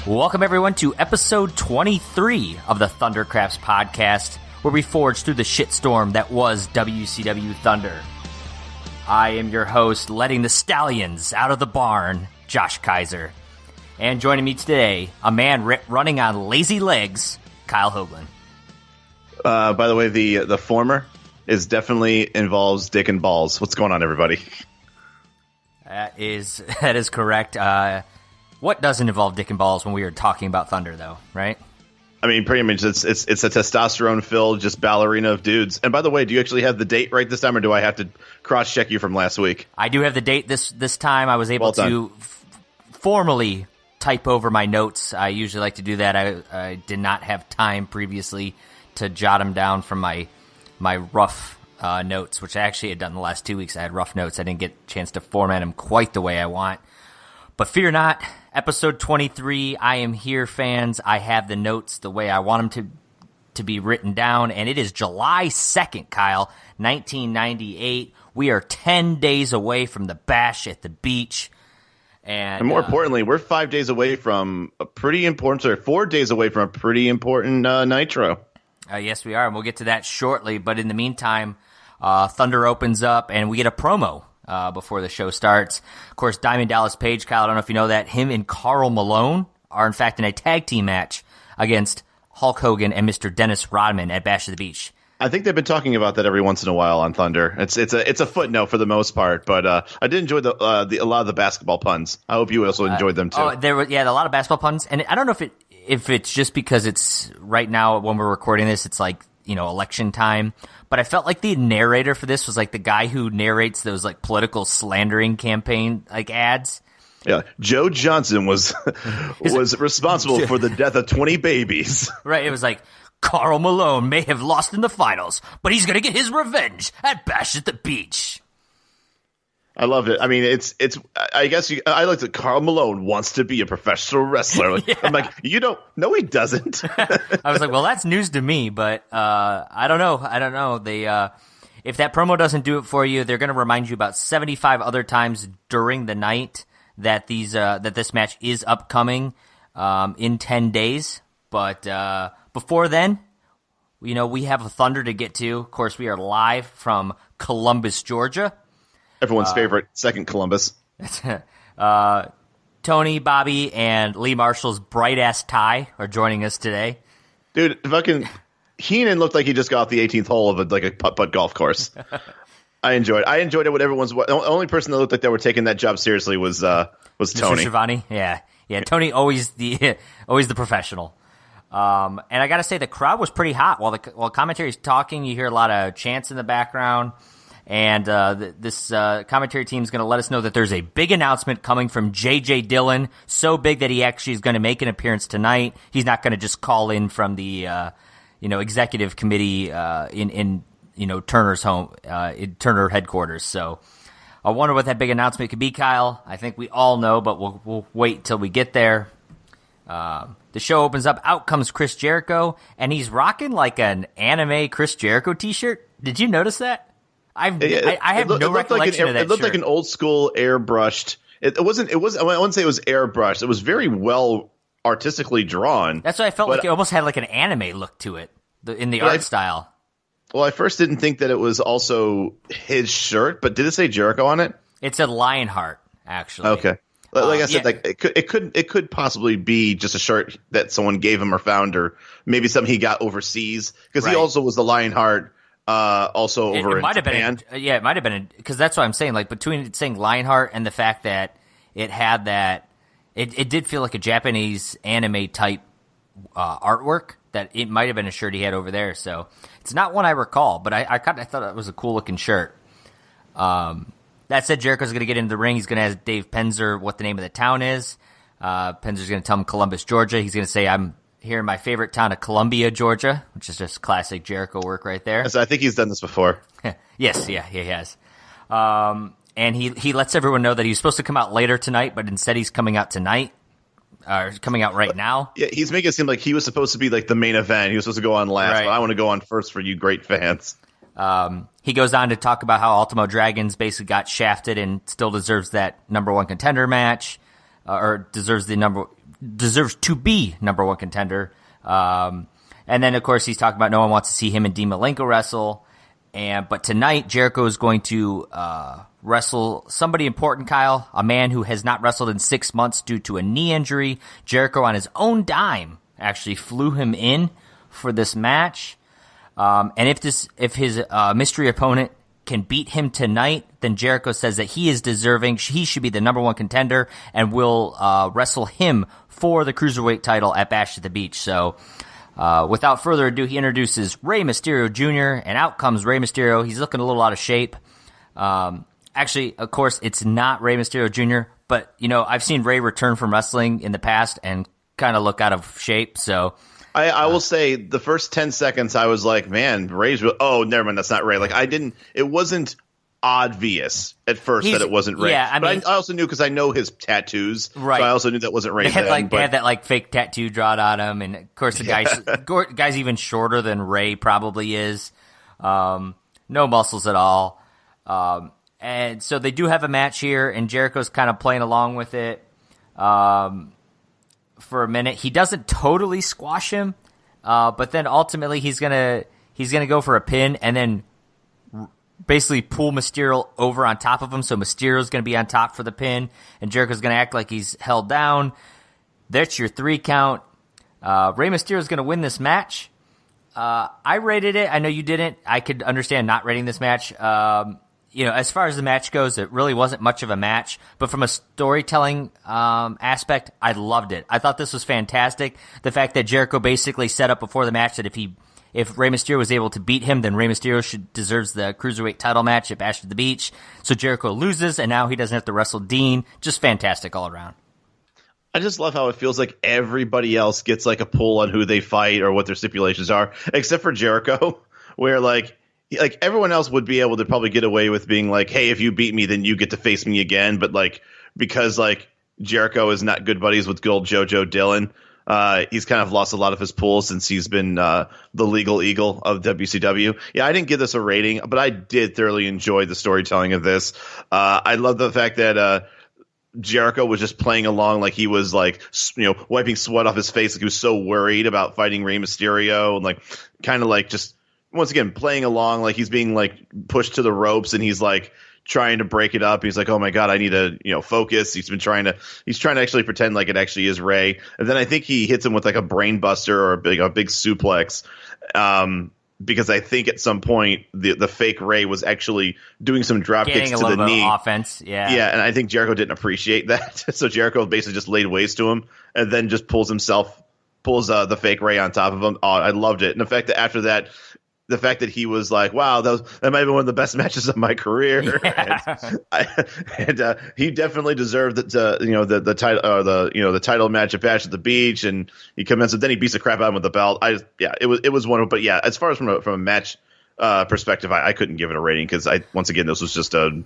Welcome, everyone, to episode 23 of the Thundercrafts podcast, where we forge through the shitstorm that was WCW Thunder. I am your host, letting the stallions out of the barn, Josh Kaiser. And joining me today, a man running on lazy legs, Kyle Hoagland. By the way, the former is definitely involves dick and balls. What's going on, everybody? That is correct. What doesn't involve dick and balls when we are talking about Thunder, though, right? I mean, pretty much it's a testosterone-filled, just ballerina of dudes. And by the way, do you actually have the date right this time, or do I have to cross-check you from last week? I do have the date this time. I was able to formally type over my notes. I usually like to do that. I did not have time previously to jot them down from my rough notes, which I actually had done the last 2 weeks. I had rough notes. I didn't get a chance to format them quite the way I want. But fear not, episode 23, I am here, fans. I have the notes the way I want them to be written down, and it is July 2nd, Kyle, 1998. We are 10 days away from the Bash at the Beach. And more importantly, we're 5 days away from a pretty important, 4 days away from a pretty important Nitro. Yes, we are, and we'll get to that shortly. But in the meantime, Thunder opens up, and we get a promo before the show starts. Of course, Diamond Dallas Page, Kyle, I don't know if you know that, him and Karl Malone are, in fact, in a tag team match against Hulk Hogan and Mr. Dennis Rodman at Bash at the Beach. I think they've been talking about that every once in a while on Thunder. It's a footnote for the most part, but I did enjoy a lot of the basketball puns. I hope you also enjoyed them too. There were a lot of basketball puns, and I don't know if it's just because it's right now when we're recording this, it's like, election time. But I felt like the narrator for this was like the guy who narrates those like political slandering campaign like ads. Yeah, Joe Johnson was responsible for the death of 20 babies. Right, it was like, Karl Malone may have lost in the finals, but he's gonna get his revenge at Bash at the Beach. I loved it. I mean, I guess I like that Karl Malone wants to be a professional wrestler. Yeah. I'm like, no, he doesn't. I was like, well, that's news to me, but I don't know. They if that promo doesn't do it for you, they're going to remind you about 75 other times during the night that this match is upcoming in 10 days. But before then, we have a Thunder to get to. Of course, we are live from Columbus, Georgia. Everyone's favorite, second Columbus. Tony, Bobby, and Lee Marshall's bright-ass tie are joining us today. Dude, fucking Heenan looked like he just got off the 18th hole of a putt-putt golf course. I enjoyed it. What everyone's the only person that looked like they were taking that job seriously was Tony. Mr. Schiavone? Yeah. Tony always the professional. And I got to say, the crowd was pretty hot. While commentary's talking, you hear a lot of chants in the background. And this commentary team is going to let us know that there's a big announcement coming from JJ Dillon, so big that he actually is going to make an appearance tonight. He's not going to just call in from the executive committee in Turner's home, in Turner headquarters. So I wonder what that big announcement could be, Kyle. I think we all know, but we'll wait till we get there. The show opens up. Out comes Chris Jericho, and he's rocking like an anime Chris Jericho T-shirt. Did you notice that? I have no recollection of that. It looked like an old school airbrushed. It wasn't. I wouldn't say it was airbrushed. It was very well artistically drawn. That's why I felt like it almost had like an anime look to it in the art style. Well, I first didn't think that it was also his shirt, but did it say Jericho on it? It said Lionheart, actually. Okay. Like I said, it could possibly be just a shirt that someone gave him or found, or maybe something he got overseas, because he also was the Lionheart. Also over in Japan. It might have been because that's what I'm saying. Like between it saying Lionheart and the fact that it had that, it did feel like a Japanese anime type artwork. That it might have been a shirt he had over there. So it's not one I recall, but I thought it was a cool looking shirt. That said, Jericho's going to get into the ring. He's going to ask Dave Penzer what the name of the town is. Penzer's going to tell him Columbus, Georgia. He's going to say, I'm here in my favorite town of Columbia, Georgia, which is just classic Jericho work right there. So I think he's done this before. Yes, he has. And he lets everyone know that he was supposed to come out later tonight, but instead he's coming out tonight, or coming out right now. Yeah, he's making it seem like he was supposed to be like the main event. He was supposed to go on last, but I want to go on first for you great fans. He goes on to talk about how Ultimo Dragons basically got shafted and still deserves that number one contender match, or deserves the deserves to be number one contender. And then, of course, he's talking about no one wants to see him and Dean Malenko wrestle. But tonight, Jericho is going to wrestle somebody important, Kyle, a man who has not wrestled in 6 months due to a knee injury. Jericho, on his own dime, actually flew him in for this match. And if his mystery opponent can beat him tonight, then Jericho says that he is deserving. He should be the number one contender and will wrestle him for the Cruiserweight title at Bash at the Beach. So without further ado, he introduces Rey Mysterio Jr., and out comes Rey Mysterio. He's looking a little out of shape. Actually, of course, it's not Rey Mysterio Jr., but, I've seen Rey return from wrestling in the past and kind of look out of shape, so... I will say the first 10 seconds I was like, man, Ray's never mind, that's not Ray. Like it wasn't obvious at first that it wasn't Ray. Yeah, I also knew because I know his tattoos. Right. So I also knew that wasn't Ray. They had that fake tattoo drawn on him, and of course the guy's even shorter than Ray probably is. No muscles at all. And so they do have a match here, and Jericho's kind of playing along with it. For a minute, he doesn't totally squash him, but then ultimately he's gonna go for a pin and then basically pull Mysterio over on top of him. So Mysterio's gonna be on top for the pin, and Jericho's gonna act like he's held down. That's your 3 count. Rey Mysterio's gonna win this match. I rated it. I know you didn't. I could understand not rating this match. As far as the match goes, it really wasn't much of a match. But from a storytelling aspect, I loved it. I thought this was fantastic. The fact that Jericho basically set up before the match that if Rey Mysterio was able to beat him, then Rey Mysterio deserves the Cruiserweight title match at Bash at the Beach. So Jericho loses, and now he doesn't have to wrestle Dean. Just fantastic all around. I just love how it feels like everybody else gets like a pull on who they fight or what their stipulations are, except for Jericho, where like everyone else would be able to probably get away with being like, hey, if you beat me, then you get to face me again. But like, because like Jericho is not good buddies with good old JJ Dillon, he's kind of lost a lot of his pull since he's been the legal eagle of WCW. Yeah, I didn't give this a rating, but I did thoroughly enjoy the storytelling of this. I love the fact that Jericho was just playing along like he was like, wiping sweat off his face. Like he was so worried about fighting Rey Mysterio and like kind of like just, once again, playing along like he's being like pushed to the ropes and he's like trying to break it up. He's like, oh my God, I need to, focus. He's trying to actually pretend like it actually is Ray. And then I think he hits him with like a brain buster or a big suplex. Because I think at some point the fake Ray was actually doing some drop kicks to the knee. Offense. Yeah. Yeah. And I think Jericho didn't appreciate that. So Jericho basically just laid waste to him and then just pulls the fake Ray on top of him. Oh, I loved it. And the fact that after that, the fact that he was like, wow, that might have been one of the best matches of my career. Yeah. And he definitely deserved the title, the title match at Bash at the Beach. And he comes in, then he beats the crap out of him with the belt. It was one of, but yeah, as far as from a match perspective, I couldn't give it a rating because once again, this was just it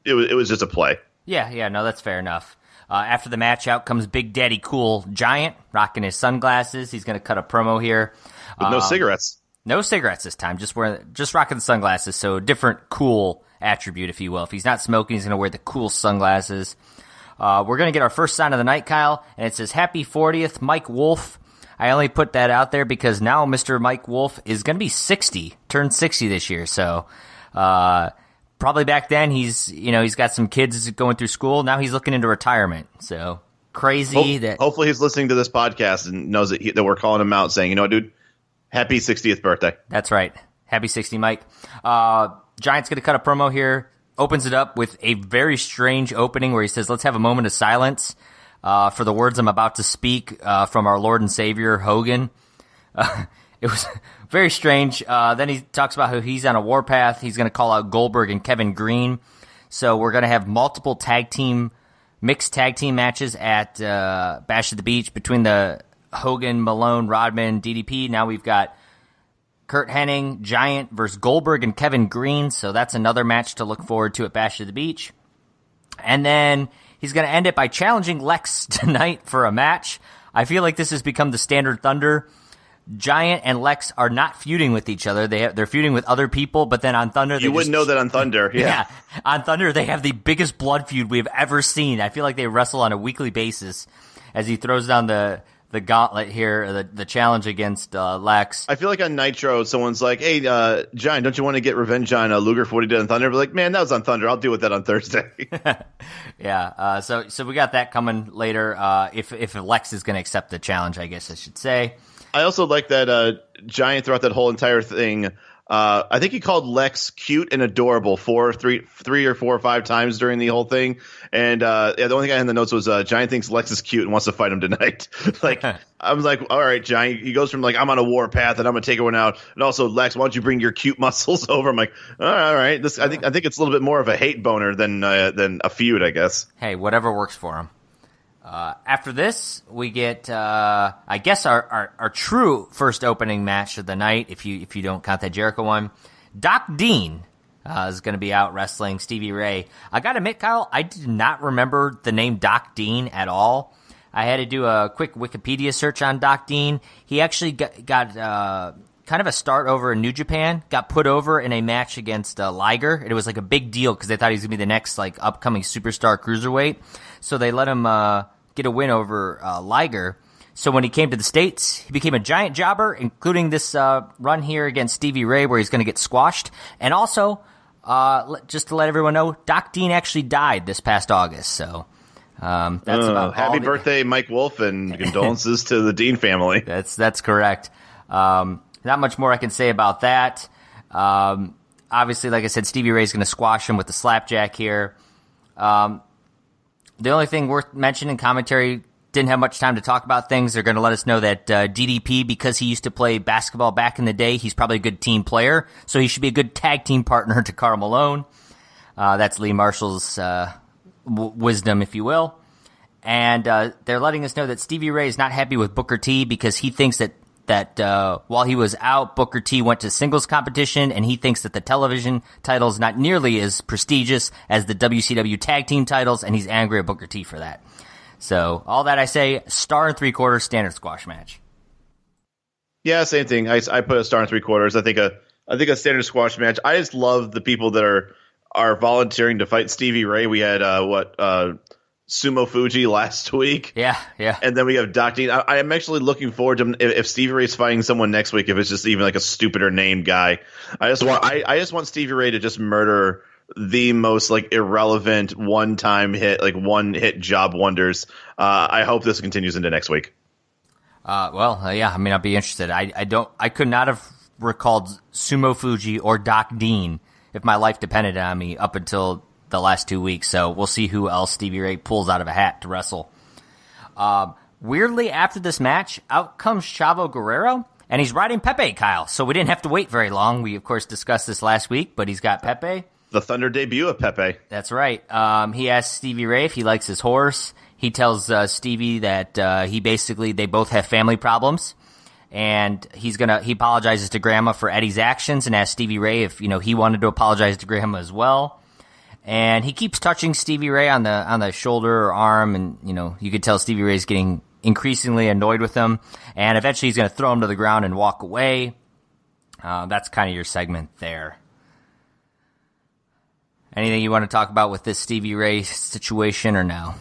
was just a play. Yeah, no, that's fair enough. After the match, out comes Big Daddy Cool Giant, rocking his sunglasses. He's going to cut a promo here. But no cigarettes. No cigarettes this time. Just rocking the sunglasses. So a different cool attribute, if you will. If he's not smoking, he's going to wear the cool sunglasses. We're going to get our first sign of the night, Kyle, and it says, Happy 40th, Mike Wolf. I only put that out there because now Mr. Mike Wolf is going to be 60, turned 60 this year. So probably back then he's got some kids going through school. Now he's looking into retirement. So crazy. Hopefully he's listening to this podcast and knows that we're calling him out saying, dude, happy 60th birthday. That's right. Happy 60, Mike. Giant's going to cut a promo here. Opens it up with a very strange opening where he says, let's have a moment of silence for the words I'm about to speak from our Lord and Savior, Hogan. It was very strange. Then he talks about how he's on a warpath. He's going to call out Goldberg and Kevin Green. So we're going to have multiple mixed tag team matches at Bash at the Beach between the Hogan, Malone, Rodman, DDP. Now we've got Kurt Hennig, Giant versus Goldberg and Kevin Green. So that's another match to look forward to at Bash at the Beach. And then he's going to end it by challenging Lex tonight for a match. I feel like this has become the standard Thunder. Giant and Lex are not feuding with each other. They're feuding with other people, but then on Thunder... You wouldn't know that on Thunder, yeah. On Thunder, they have the biggest blood feud we've ever seen. I feel like they wrestle on a weekly basis as he throws down the gauntlet here, the challenge against Lex. I feel like on Nitro, someone's like, hey, Giant, don't you want to get revenge on Luger for what he did on Thunder? But like, man, that was on Thunder. I'll deal with that on Thursday. Yeah, so we got that coming later, if Lex is going to accept the challenge, I guess I should say. I also like that Giant throughout that whole entire thing. I think he called Lex cute and adorable three or four or five times during the whole thing. And the only thing I had in the notes was Giant thinks Lex is cute and wants to fight him tonight. Like, I was like, all right, Giant. He goes from like, I'm on a war path and I'm gonna take everyone out, and also Lex, why don't you bring your cute muscles over? I'm like, all right. I think it's a little bit more of a hate boner than a feud, I guess. Hey, whatever works for him. After this, we get, I guess, our true first opening match of the night, if you don't count that Jericho one. Doc Dean is going to be out wrestling Stevie Ray. I got to admit, Kyle, I did not remember the name Doc Dean at all. I had to do a quick Wikipedia search on Doc Dean. He actually got kind of a start over in New Japan, got put over in a match against Liger. It was like a big deal because they thought he was going to be the next like upcoming superstar cruiserweight. So they let him get a win over Liger. So when he came to the States, he became a giant jobber, including this run here against Stevie Ray where he's going to get squashed. And also, just to let everyone know, Doc Dean actually died this past August. So that's about happy birthday, Mike Wolf, and condolences to the Dean family. That's correct. Not much more I can say about that. Obviously, like I said, Stevie Ray's going to squash him with the slapjack here. The only thing worth mentioning, commentary didn't have much time to talk about things. They're going to let us know that DDP, because he used to play basketball back in the day, he's probably a good team player, so he should be a good tag team partner to Karl Malone. That's Lee Marshall's wisdom, if you will. And they're letting us know that Stevie Ray is not happy with Booker T because he thinks that while he was out, Booker T went to singles competition, and he thinks that the television title is not nearly as prestigious as the WCW tag team titles, and he's angry at Booker T for that. So, all that I say, star and 3/4 standard squash match. Yeah, same thing. I put a star and 3/4. I think a standard squash match. I just love the people that are volunteering to fight Stevie Ray. We had Sumo Fuji last week. Yeah. And then we have Doc Dean. I am actually looking forward to if Stevie Ray's fighting someone next week, if it's just even like a stupider named guy. I just want Stevie Ray to just murder the most like irrelevant one-time hit, like one-hit job wonders. I hope this continues into next week. Yeah, I mean, I'd be interested. I could not have recalled Sumo Fuji or Doc Dean if my life depended on me up until the last 2 weeks, so we'll see who else Stevie Ray pulls out of a hat to wrestle. Weirdly, after this match, out comes Chavo Guerrero, and he's riding Pepe, Kyle, so we didn't have to wait very long. We, of course, discussed this last week, but he's got Pepe. The Thunder debut of Pepe. That's right. He asks Stevie Ray if he likes his horse. He tells Stevie that they both have family problems, and he apologizes to Grandma for Eddie's actions and asks Stevie Ray if he wanted to apologize to Grandma as well. And he keeps touching Stevie Ray on the shoulder or arm, and you could tell Stevie Ray's getting increasingly annoyed with him. And eventually, he's going to throw him to the ground and walk away. That's kind of your segment there. Anything you want to talk about with this Stevie Ray situation, or no?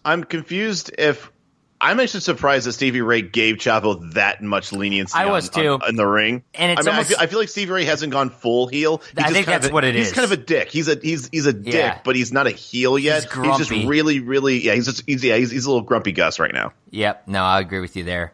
I'm confused I'm actually surprised that Stevie Ray gave Chavo that much leniency. I was too in the ring, and I feel like Stevie Ray hasn't gone full heel. I think that's what it is. He's kind of a dick. He's a dick, but he's not a heel yet. He's just really, really He's a little grumpy Gus right now. Yep. No, I agree with you there.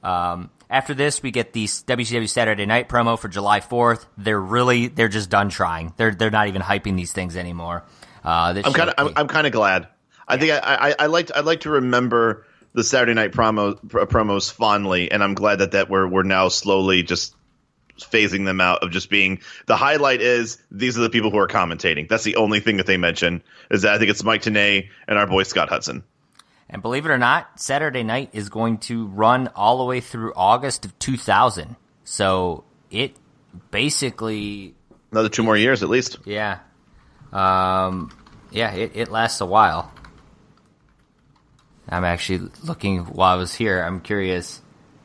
After this, we get the WCW Saturday Night promo for July 4th. They're just done trying. They're not even hyping these things anymore. I'm kind of glad. I think I like to remember the Saturday Night promos fondly, and I'm glad that we're now slowly just phasing them out of just being the highlight is these are the people who are commentating. That's the only thing that they mention is that I think it's Mike Tenay and our boy Scott Hudson. And believe it or not, Saturday Night is going to run all the way through August of 2000. So it basically another 2 more years at least. Yeah. It lasts a while. I'm actually looking while I was here. I'm curious.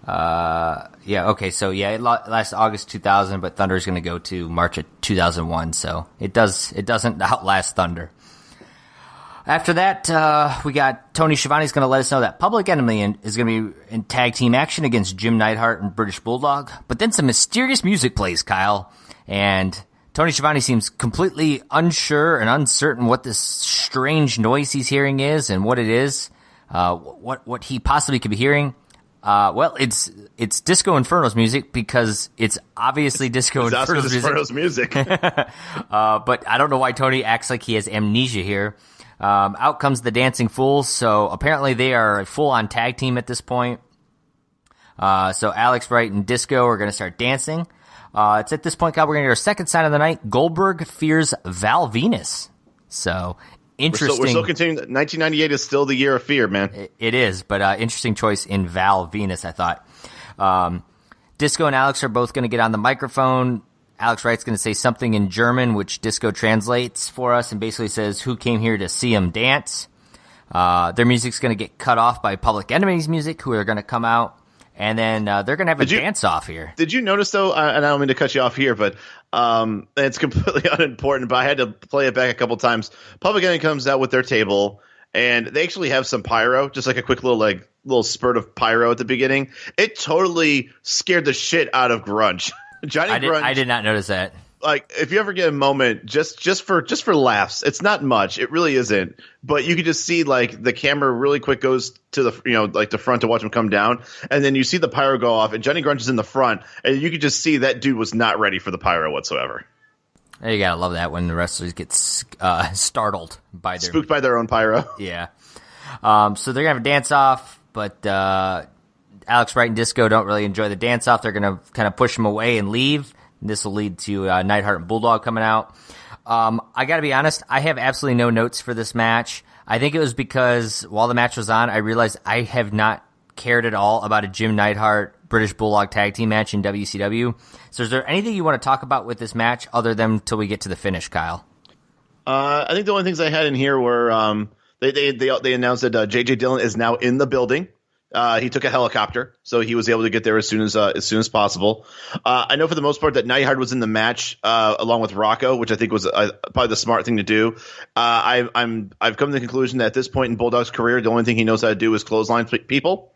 last August 2000, but Thunder is going to go to March of 2001, so it doesn't outlast Thunder. After that, we got Tony Schiavone's going to let us know that Public Enemy is going to be in tag team action against Jim Neidhart and British Bulldog, but then some mysterious music plays, Kyle, and Tony Schiavone seems completely unsure and uncertain what this strange noise he's hearing is and what it is, what he possibly could be hearing. It's Disco Inferno's music because it's obviously Disco Inferno's music. But I don't know why Tony acts like he has amnesia here. Out comes the Dancing Fools, so apparently they are a full-on tag team at this point. So Alex Wright and Disco are going to start dancing. It's at this point, Kyle, we're going to get our second sign of the night. Goldberg fears Val Venus. So interesting. We're still continuing. 1998 is still the year of fear, man. It is, but interesting choice in Val Venus, I thought. Disco and Alex are both going to get on the microphone. Alex Wright's going to say something in German, which Disco translates for us and basically says, "Who came here to see him dance?" Their music's going to get cut off by Public Enemy's music, who are going to come out. And then they're going to have a dance-off here. Did you notice, though, and I don't mean to cut you off here, but it's completely unimportant, but I had to play it back a couple times. Public Enemy comes out with their table, and they actually have some pyro, just like a quick little spurt of pyro at the beginning. It totally scared the shit out of grunge. Grunge. I did not notice that. Like, if you ever get a moment, just for laughs, it's not much. It really isn't. But you can just see, like, the camera really quick goes to the front to watch him come down, and then you see the pyro go off, and Johnny Grunge is in the front, and you can just see that dude was not ready for the pyro whatsoever. You gotta love that when the wrestlers get startled by spooked by their own pyro. Yeah. So they're gonna have a dance off, but Alex Wright and Disco don't really enjoy the dance off. They're gonna kind of push them away and leave. This will lead to Neidhart and Bulldog coming out. I got to be honest, I have absolutely no notes for this match. I think it was because while the match was on, I realized I have not cared at all about a Jim Neidhart British Bulldog tag team match in WCW. So is there anything you want to talk about with this match other than until we get to the finish, Kyle? I think the only things I had in here were they announced that JJ Dillon is now in the building. He took a helicopter, so he was able to get there as soon as possible. I know for the most part that Neidhart was in the match along with Rocco, which I think was probably the smart thing to do. I've come to the conclusion that at this point in Bulldog's career, the only thing he knows how to do is clothesline people,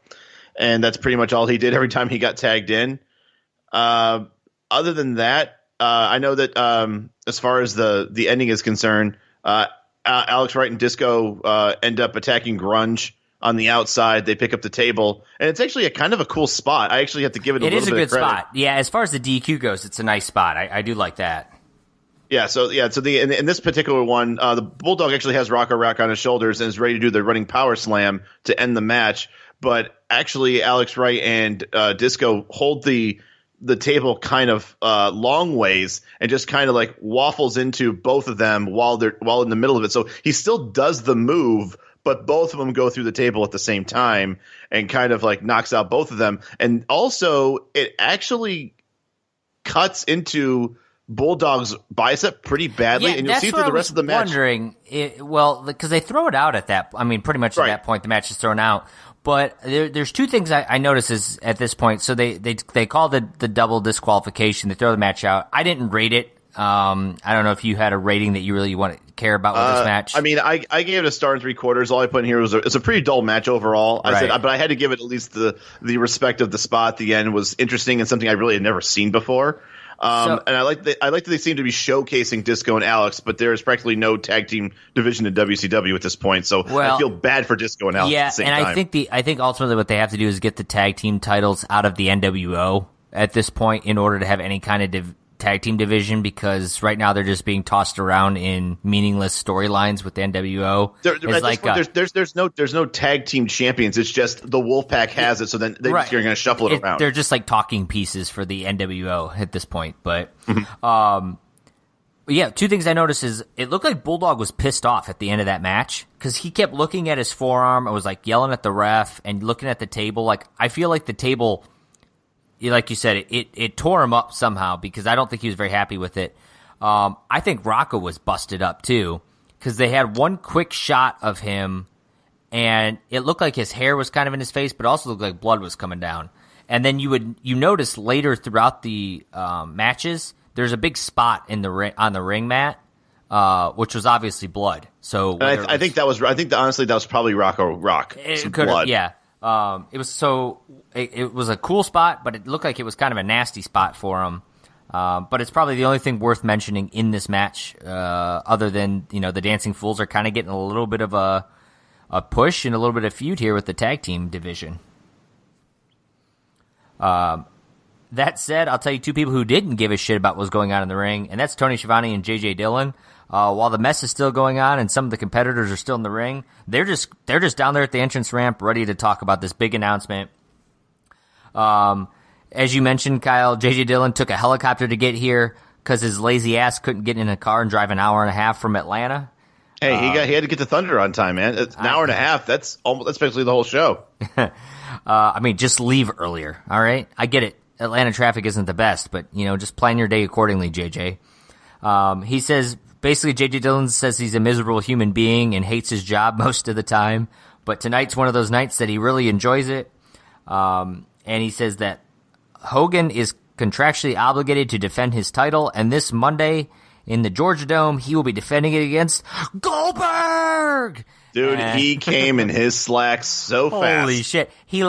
and that's pretty much all he did every time he got tagged in. Other than that, I know that as far as the ending is concerned, Alex Wright and Disco end up attacking Grunge. On the outside, they pick up the table, and it's actually a kind of a cool spot. I actually have to give it a little bit of credit. It is a good spot. Yeah, as far as the DQ goes, it's a nice spot. I do like that. So in this particular one, the Bulldog actually has Rocco Rock on his shoulders and is ready to do the running power slam to end the match. But actually, Alex Wright and Disco hold the table kind of long ways and just kind of like waffles into both of them while in the middle of it. So he still does the move, but both of them go through the table at the same time and kind of like knocks out both of them. And also, it actually cuts into Bulldog's bicep pretty badly, and you'll see through the rest of the match. Wondering, because they throw it out at that. I mean, pretty much at that point, the match is thrown out. But there's two things I notice is at this point. So they call the double disqualification. They throw the match out. I didn't rate it. I don't know if you had a rating that you really care about with this match. I mean, I gave it a star and 3/4. All I put in here was it's a pretty dull match overall. I said, but I had to give it at least the respect of the spot. The end was interesting and something I really had never seen before. And I like that they seem to be showcasing Disco and Alex, but there is practically no tag team division in WCW at this point. So I feel bad for Disco and Alex at the same time. I think ultimately what they have to do is get the tag team titles out of the NWO at this point in order to have any kind of tag team division, because right now they're just being tossed around in meaningless storylines with the NWO. There's no tag team champions. It's just the Wolfpack has it, so then they're going to shuffle it around. They're just like talking pieces for the NWO at this point. But two things I noticed is it looked like Bulldog was pissed off at the end of that match because he kept looking at his forearm and was like yelling at the ref and looking at the table. Like, I feel like the table, like you said, it tore him up somehow because I don't think he was very happy with it. I think Rocco was busted up too because they had one quick shot of him and it looked like his hair was kind of in his face, but also looked like blood was coming down. And then you notice later throughout the matches, there's a big spot in the on the ring mat, which was obviously blood. So I think honestly that was probably Rock. It could have, yeah. It was a cool spot, but it looked like it was kind of a nasty spot for him. But it's probably the only thing worth mentioning in this match, other than the Dancing Fools are kind of getting a little bit of a push and a little bit of feud here with the tag team division. That said, I'll tell you two people who didn't give a shit about what was going on in the ring, and that's Tony Schiavone and JJ Dillon. While the mess is still going on and some of the competitors are still in the ring, they're just down there at the entrance ramp ready to talk about this big announcement. As you mentioned, Kyle, JJ Dillon took a helicopter to get here because his lazy ass couldn't get in a car and drive an hour and a half from Atlanta. Hey, he had to get to Thunder on time, man. It's an hour and a half. That's basically the whole show. Just leave earlier, all right? I get it. Atlanta traffic isn't the best, but, just plan your day accordingly, JJ. He says, basically, JJ Dillon says he's a miserable human being and hates his job most of the time, but tonight's one of those nights that he really enjoys it. And he says that Hogan is contractually obligated to defend his title, and this Monday in the Georgia Dome, he will be defending it against Goldberg! Dude, he came in his slacks so fast. Holy shit. He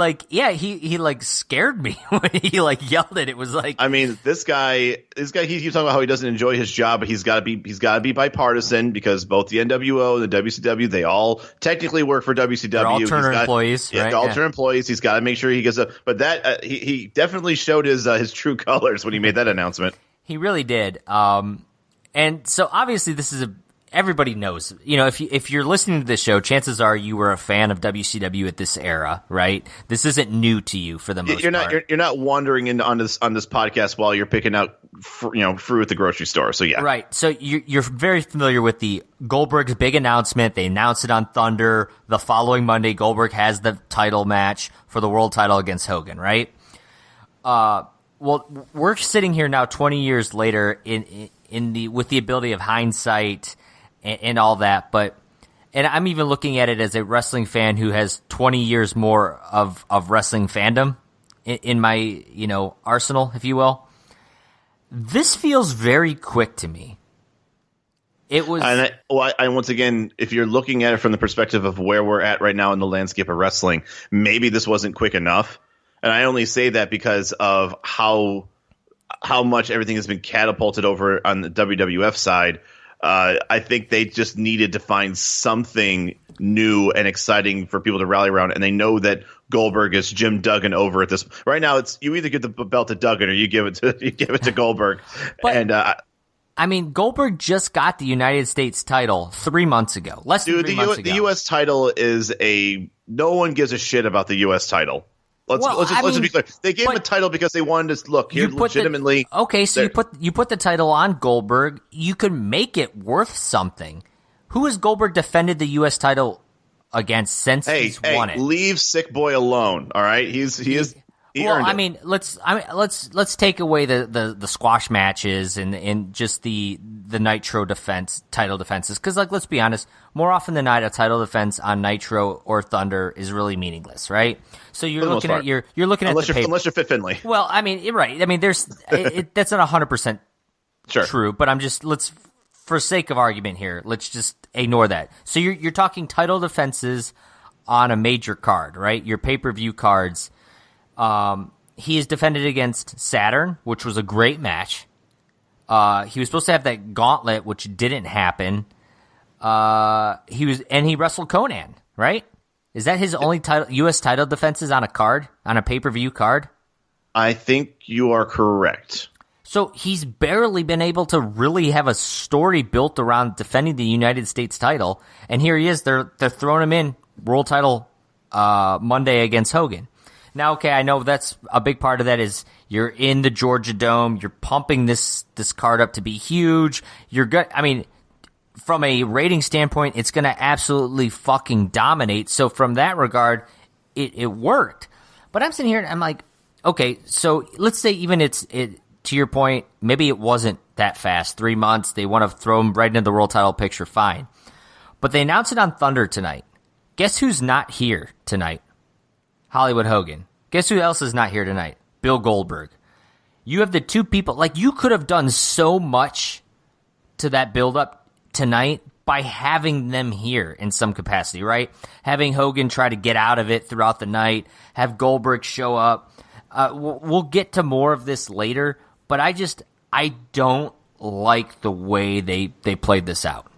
scared me when he yelled it. It was like, I mean, this guy he keeps talking about how he doesn't enjoy his job, but he's got to be bipartisan because both the NWO and the WCW, they all technically work for WCW. They're all Turner employees, right? All Turner employees. He's got to make sure he gets but that he definitely showed his true colors when he made that announcement. He really did. And so obviously this is everybody knows, if you're listening to this show, chances are you were a fan of WCW at this era, right? This isn't new to you for the most part. You're not wandering on this podcast while you're picking out fruit at the grocery store. So yeah, right. So you're very familiar with the Goldberg's big announcement. They announced it on Thunder. The following Monday, Goldberg has the title match for the world title against Hogan, right? Well, we're sitting here now 20 years later with the ability of hindsight and all that, and I'm even looking at it as a wrestling fan who has 20 years more of wrestling fandom in my, arsenal, if you will. This feels very quick to me. It was, and once again, if you're looking at it from the perspective of where we're at right now in the landscape of wrestling, maybe this wasn't quick enough. And I only say that because of how much everything has been catapulted over on the WWF side. I think they just needed to find something new and exciting for people to rally around, and they know that Goldberg is Jim Duggan over at this. Right now, it's you either give the belt to Duggan or you give it to Goldberg. But, Goldberg just got the United States title 3 months ago. Less than 3 months ago. The U.S. title is no one gives a shit about the U.S. title. Let's just be clear. They gave him a title because they wanted to look here legitimately. You put the title on Goldberg. You could make it worth something. Who has Goldberg defended the U.S. title against since he's won it? Leave Sick Boy alone. All right, he earned it. Let's take away the squash matches and just the Nitro title defenses, because let's be honest, more often than not, a title defense on Nitro or Thunder is really meaningless, right? So you're looking at unless you're Fit Finlay. Well, you're right. There's that's not 100% true, but for sake of argument here, let's just ignore that. So you're talking title defenses on a major card, right? Your pay-per-view cards. He is defended against Saturn, which was a great match. He was supposed to have that gauntlet, which didn't happen. He wrestled Conan, right? Is that his only U.S. title defenses on a pay-per-view card? I think you are correct. So he's barely been able to really have a story built around defending the United States title, and here he is. They're throwing him in world title Monday against Hogan. Now, okay, I know that's a big part of that is you're in the Georgia Dome, you're pumping this card up to be huge. From a rating standpoint, it's going to absolutely fucking dominate. So from that regard, it worked. But I'm sitting here and I'm like, okay, so let's say even to your point, maybe it wasn't that fast. 3 months, they want to throw him right into the world title picture, fine. But they announced it on Thunder tonight. Guess who's not here tonight? Hollywood Hogan. Guess who else is not here tonight? Bill Goldberg. You have the two people, like, you could have done so much to that build-up tonight by having them here in some capacity, right? Having Hogan try to get out of it throughout the night, have Goldberg show up. We'll get to more of this later, but I don't like the way they played this out.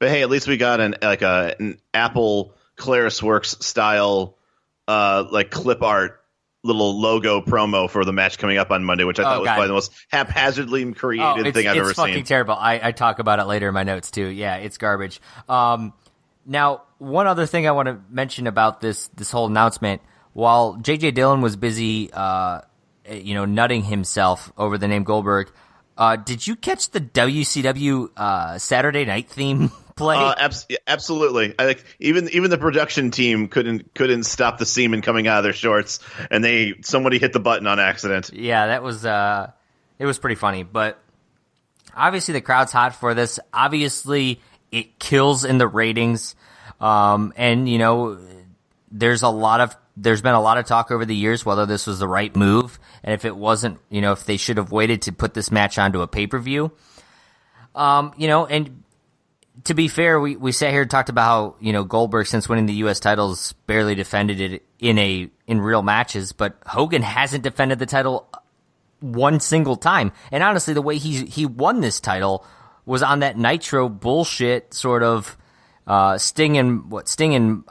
But hey, at least we got an Apple ClarisWorks style like clip art little logo promo for the match coming up on Monday, which I thought was probably the most haphazardly created thing I've ever seen. It's fucking terrible. I talk about it later in my notes too. Yeah, it's garbage. Now, one other thing I want to mention about this whole announcement, while JJ Dillon was busy, nutting himself over the name Goldberg, did you catch the WCW Saturday Night theme play? Absolutely. I think even the production team couldn't stop the semen coming out of their shorts, and somebody hit the button on accident. Yeah, that was it was pretty funny. But obviously the crowd's hot for this. Obviously it kills in the ratings, and there's been a lot of talk over the years whether this was the right move, and if it wasn't, if they should have waited to put this match onto a pay-per-view. And to be fair, we sat here and talked about how, Goldberg, since winning the U.S. titles, barely defended it in real matches, but Hogan hasn't defended the title one single time. And honestly, the way he won this title was on that Nitro bullshit sort of. Sting and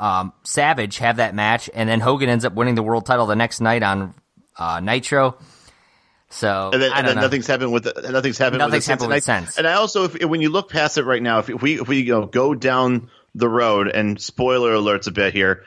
Savage have that match, and then Hogan ends up winning the world title the next night on Nitro. So and then nothing's happened with it. Nothing's happened since. And I also, when you look past it right now, if we go down the road, and spoiler alerts a bit here,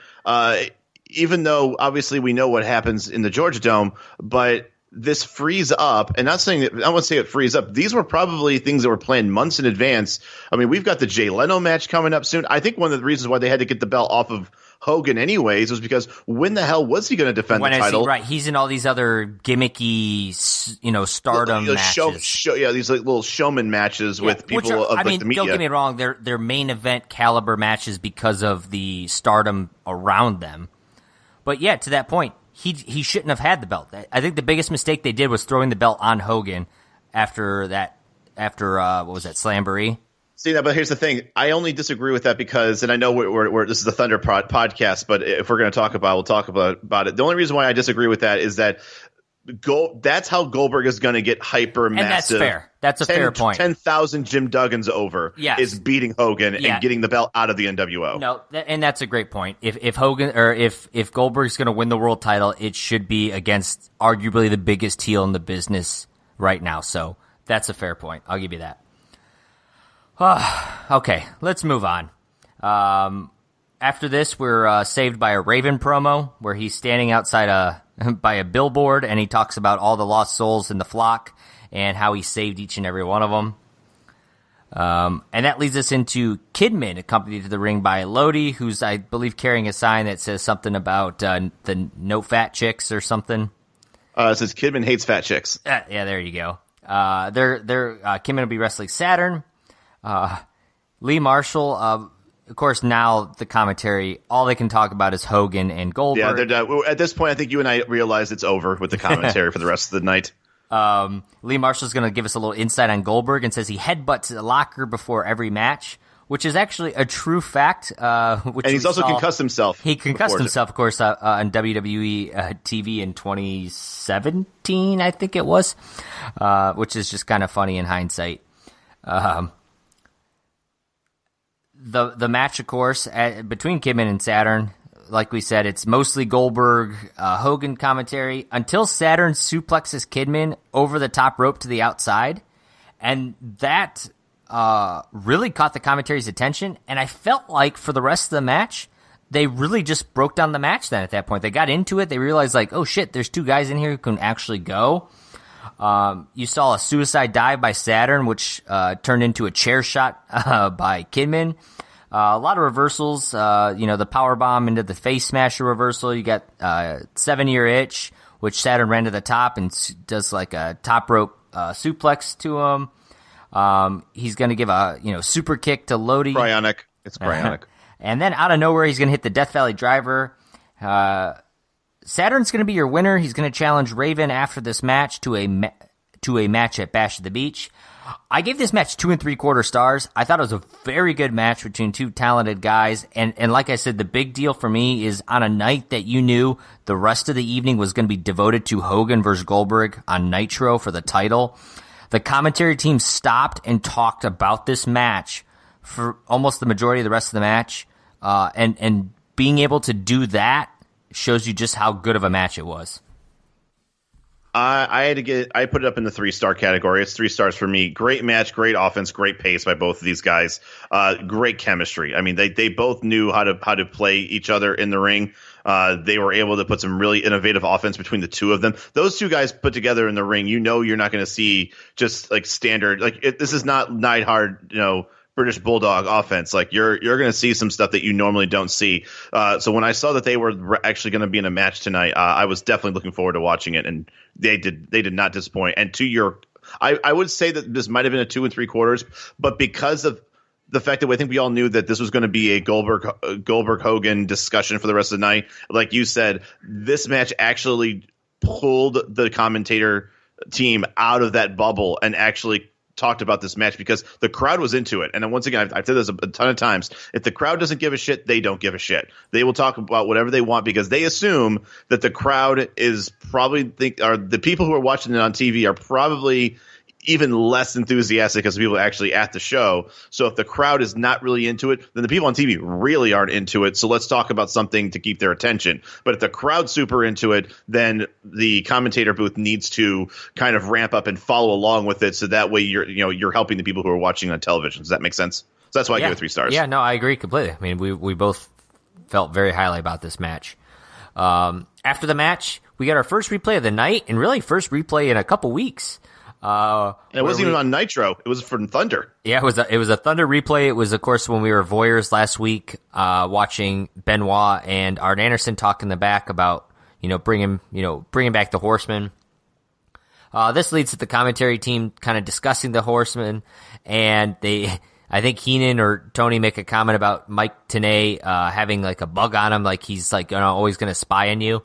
even though obviously we know what happens in the Georgia Dome, but this frees up, and not saying that I won't say it frees up. These were probably things that were planned months in advance. I mean, we've got the Jay Leno match coming up soon. I think one of the reasons why they had to get the belt off of Hogan anyways was because when the hell was he going to defend the title? Right, he's in all these other gimmicky, stardom matches. These like little showman matches with people the media. Don't get me wrong, they're main event caliber matches because of the stardom around them. But yeah, to that point, he shouldn't have had the belt. I think the biggest mistake they did was throwing the belt on Hogan after what was that, Slamboree? See, but here's the thing. I only disagree with that because, and I know we're this is the Thunder podcast, but if we're going to talk about it, we'll talk about it. The only reason why I disagree with that is that that's how Goldberg is going to get hyper massive. And that's fair. That's a fair point. 10,000 Jim Duggans over is beating Hogan and getting the belt out of the NWO. No, and that's a great point. If Hogan or if Goldberg's going to win the world title, it should be against arguably the biggest heel in the business right now. So that's a fair point. I'll give you that. Okay, let's move on. After this, we're saved by a Raven promo where he's standing outside by a billboard, and he talks about all the lost souls in the flock and how he saved each and every one of them. And that leads us into Kidman, accompanied to the ring by Lodi, who's, I believe, carrying a sign that says something about the no fat chicks or something. It says Kidman hates fat chicks. Yeah, there you go. Kidman will be wrestling Saturn. Lee Marshall, of course, now the commentary, all they can talk about is Hogan and Goldberg. Yeah, they're done. At this point, I think you and I realize it's over with the commentary for the rest of the night. Lee Marshall's going to give us a little insight on Goldberg and says he headbutts the locker before every match, which is actually a true fact. And he's also concussed himself. He concussed himself, of course, on WWE TV in 2017, I think it was, which is just kind of funny in hindsight. The match, of course, between Kidman and Saturn, like we said, it's mostly Goldberg, Hogan commentary until Saturn suplexes Kidman over the top rope to the outside. And that really caught the commentary's attention. And I felt like for the rest of the match, they really just broke down the match then at that point. They got into it. They realized, like, oh, shit, there's two guys in here who can actually go. You saw a suicide dive by Saturn, which turned into a chair shot by Kidman. A lot of reversals. The power bomb into the face smasher reversal. You got 7-year itch, which Saturn ran to the top and does like a top rope suplex to him. He's going to give a super kick to Lodi. It's cryonic. And then out of nowhere, he's going to hit the Death Valley Driver. Saturn's going to be your winner. He's going to challenge Raven after this match to a match at Bash at the Beach. I gave this match 2 3/4 stars. I thought it was a very good match between two talented guys. And like I said, the big deal for me is on a night that you knew the rest of the evening was going to be devoted to Hogan versus Goldberg on Nitro for the title. The commentary team stopped and talked about this match for almost the majority of the rest of the match. And being able to do that shows you just how good of a match it was. I put it up in the 3-star category. It's 3 stars for me. Great match, great offense, great pace by both of these guys. Great chemistry. I mean, they both knew how to play each other in the ring. They were able to put some really innovative offense between the two of them. Those two guys put together in the ring, you're not going to see just like standard. This is not Neidhart, British Bulldog offense. Like you're going to see some stuff that you normally don't see. So when I saw that they were actually going to be in a match tonight, I was definitely looking forward to watching it, and they did not disappoint. And I would say that this might have been a 2 3/4, but because of the fact that I think we all knew that this was going to be a Goldberg Hogan discussion for the rest of the night, like you said, this match actually pulled the commentator team out of that bubble and actually talked about this match because the crowd was into it. And then once again, I've said this a ton of times, if the crowd doesn't give a shit, they don't give a shit. They will talk about whatever they want because they assume that the crowd is or the people who are watching it on TV are probably even less enthusiastic as the people actually at the show. So if the crowd is not really into it, then the people on TV really aren't into it. So let's talk about something to keep their attention. But if the crowd's super into it, then the commentator booth needs to kind of ramp up and follow along with it. So that way you're helping the people who are watching on television. Does that make sense? So that's why I gave it 3 stars. Yeah, no, I agree completely. I mean, we both felt very highly about this match. After the match, we got our first replay of the night and really first replay in a couple weeks. And it wasn't even on Nitro. It was from Thunder. Yeah, it was a Thunder replay. It was, of course, when we were voyeurs last week, watching Benoit and Arn Anderson talk in the back about, bringing back the Horsemen. This leads to the commentary team kind of discussing the Horsemen, and I think Heenan or Tony make a comment about Mike Tenay, having like a bug on him, like he's like, always going to spy on you.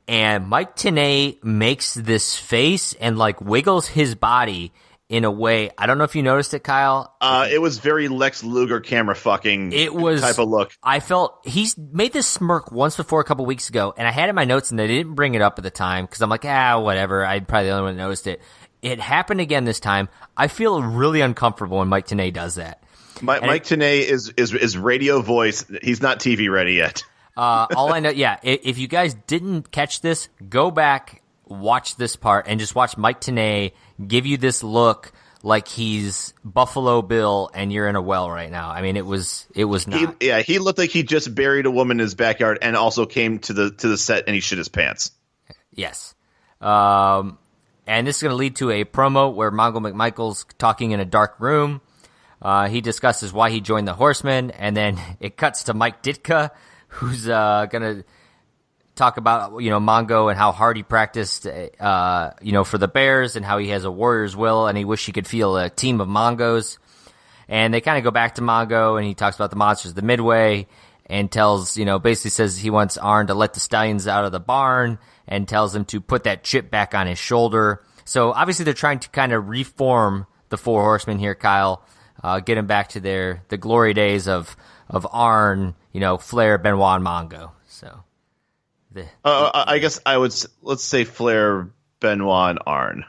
And Mike Tenay makes this face and like wiggles his body in a way. I don't know if you noticed it, Kyle. It was very Lex Luger camera fucking type of look. I felt he's made this smirk once before a couple weeks ago, and I had it in my notes and I didn't bring it up at the time because I'm like, whatever. I'm probably the only one that noticed it. It happened again this time. I feel really uncomfortable when Mike Tenay does that. Mike Tenay is radio voice. He's not TV ready yet. All I know, if you guys didn't catch this, go back, watch this part, and just watch Mike Tenay give you this look like he's Buffalo Bill and you're in a well right now. I mean, it was not. He looked like he just buried a woman in his backyard and also came to the set and he shit his pants. Yes. And this is going to lead to a promo where Mongo McMichael's talking in a dark room. He discusses why he joined the Horsemen, and then it cuts to Mike Ditka, who's going to talk about, Mongo and how hard he practiced, for the Bears and how he has a warrior's will and he wish he could feel a team of Mongos. And they kind of go back to Mongo and he talks about the monsters of the Midway and tells, basically says he wants Arn to let the Stallions out of the barn and tells him to put that chip back on his shoulder. So obviously they're trying to kind of reform the Four Horsemen here, Kyle, get them back to the glory days of Arn, Flair, Benoit, and Mongo. So, I guess let's say Flair, Benoit, and Arn.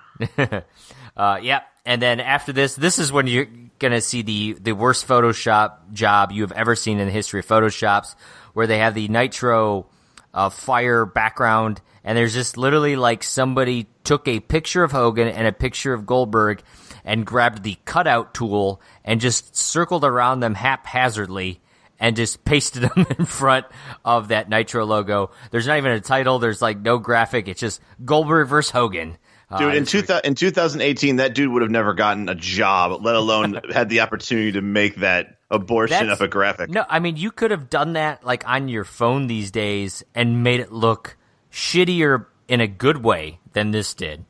Yeah. And then after this is when you're gonna see the worst Photoshop job you have ever seen in the history of Photoshops, where they have the Nitro fire background, and there's just literally like somebody took a picture of Hogan and a picture of Goldberg and grabbed the cutout tool and just circled around them haphazardly and just pasted them in front of that Nitro logo. There's not even a title. There's like no graphic. It's just Goldberg versus Hogan. Dude, in 2018, that dude would have never gotten a job, let alone had the opportunity to make that abortion of a graphic. No, I mean, you could have done that like on your phone these days and made it look shittier in a good way than this did.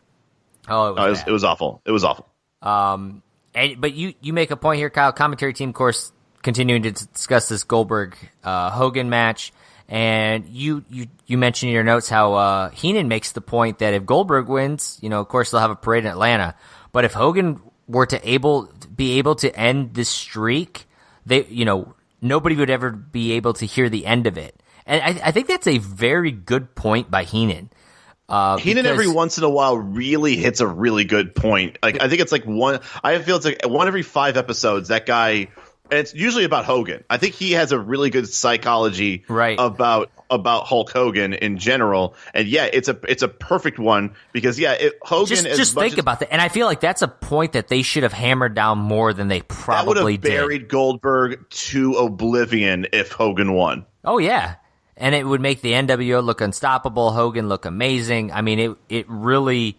Oh, it was awful. It was awful. But you make a point here, Kyle. Commentary team, of course, continuing to discuss this Goldberg Hogan match, And you mentioned in your notes how Heenan makes the point that if Goldberg wins, of course they'll have a parade in Atlanta. But if Hogan were to be able to end this streak, nobody would ever be able to hear the end of it. And I think that's a very good point by Heenan. Heenan every once in a while really hits a really good point. Like I think it's like I feel it's like one every 5 episodes. That guy, and it's usually about Hogan. I think he has a really good psychology about Hulk Hogan in general. And yeah, it's a perfect one because Hogan just think about that. And I feel like that's a point that they should have hammered down more than they probably that would have did. Buried Goldberg to oblivion if Hogan won. Oh yeah. And it would make the NWO look unstoppable, Hogan look amazing. I mean, it's really